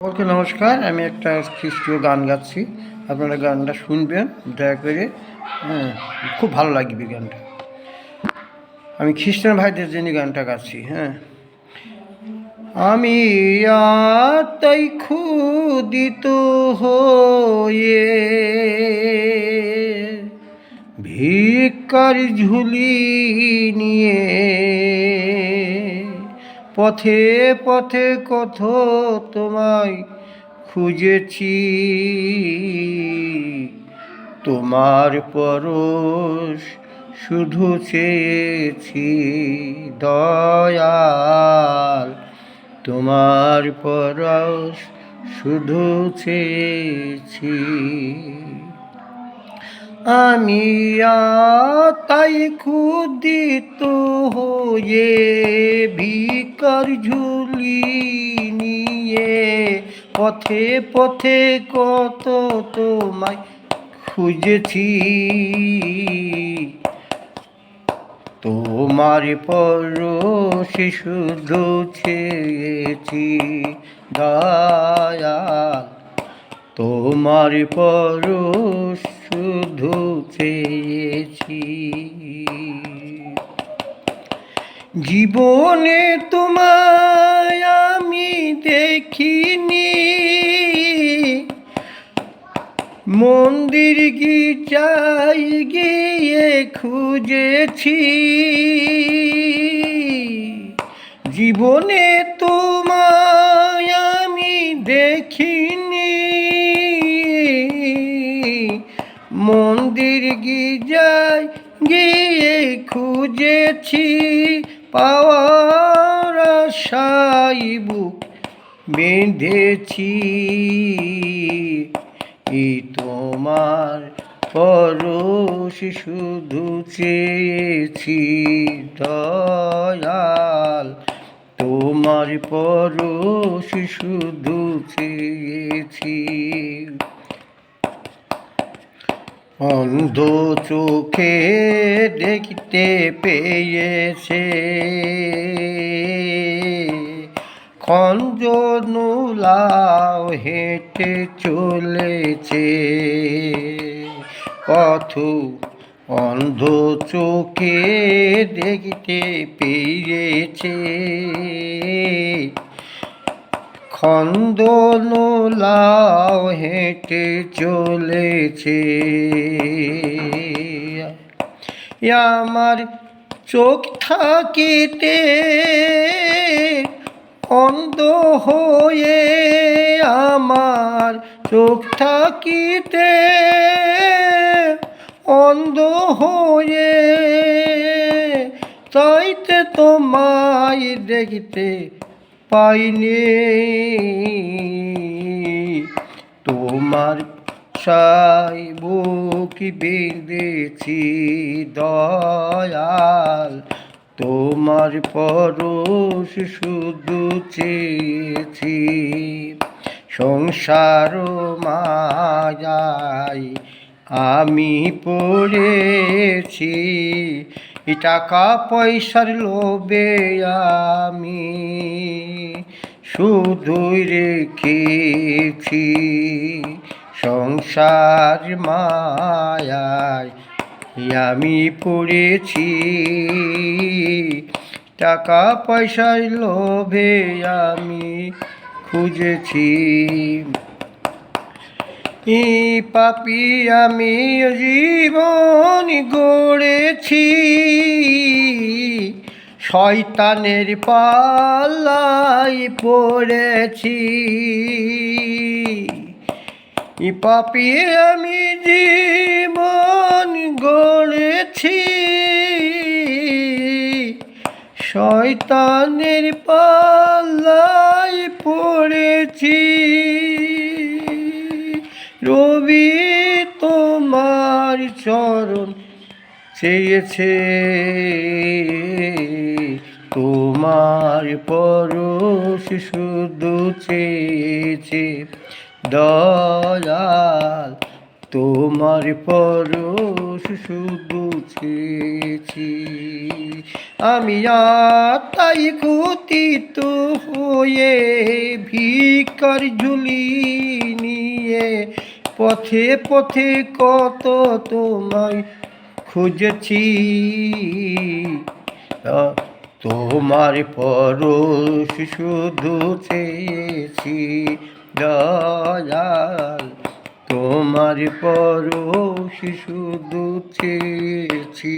সকলকে নমস্কার। আমি একটা খ্রিস্টীয় গান গাচ্ছি, আপনারা গানটা শুনবেন দয়া করে। হ্যাঁ, খুব ভালো লাগবে গানটা। আমি খ্রিস্টান ভাইদের জন্য গানটা গাচ্ছি। হ্যাঁ, আমি আত্মাই ক্ষুদিত হয়ে ভিক্ষার ঝুলি নিয়ে পথে পথে কত তোমায় খুঁজেছি, তোমার পরশ শুধু চেয়েছি দয়াল, তোমার পরশ শুধু চেয়েছি। আমি তাই ক্ষুদিত হয়ে ভিক্ষার ঝুলি নিয়ে পথে পথে কত তোমায় খুঁজেছি, তোমার পরশ শুধু চেয়েছি দয়াল, তোমার পরশ শুধু চেয়েছি। জীবনে তোমায় আমি দেখিনি, মন্দির গির্জায় গিয়ে খুঁজেছি। জীবনে তোমায় আমি দেখিনি, মন্দির গির্জায় গিয়ে খুঁজেছি। পাওয়ার আশায় বুক বেঁধেছি, তোমার পরশ শুধু চেয়েছি দয়াল, তোমার পরশ শুধু চেয়েছি। অন্ধ চোখে দেখতে পেয়েছে খঞ্জনুলাও হেঁটে চলেছে পথ, অন্ধ চোখে দেখতে পেয়েছে খঞ্জনুলাও হেঁটে চলেছে। আমার চোখ থাকিতে অন্ধ হয়ে, আমার চোখ থাকিতে অন্ধ হয়ে, চাইতে তোমায় দেখতে পাইনি। তোমার সাই বুক বেঁধেছি দয়াল, তোমার পরশ শুধু চেয়েছি। সংসার মায়ায় আমি পড়েছি, টাকা পয়সার লোভে আমি শুধুই রেখেছি। সংসার মায়ায় আমি পড়েছি, টাকা পয়সার লোভে আমি খুঁজেছি। পাপী আমি জীবন গড়েছি, শয়তানের পাল্লায় পড়েছি। পাপী আমি জীবন গড়েছি, শয়তানের পাল্লায় পড়েছি। রবি তোমার চরণ চেয়েছে, তোমার পরশ শুধু চেয়েছে দয়াল, তোমার পরশ শুধু চেয়েছি। আমি তাই ক্ষুতিত হয়ে ভিক্ষার ঝুলি নিয়ে পথে পথে কত তোমায় খুঁজেছি, তোমার পরশ শুধু চেয়েছি দয়াল, তোমার পরশ শুধু চেয়েছি।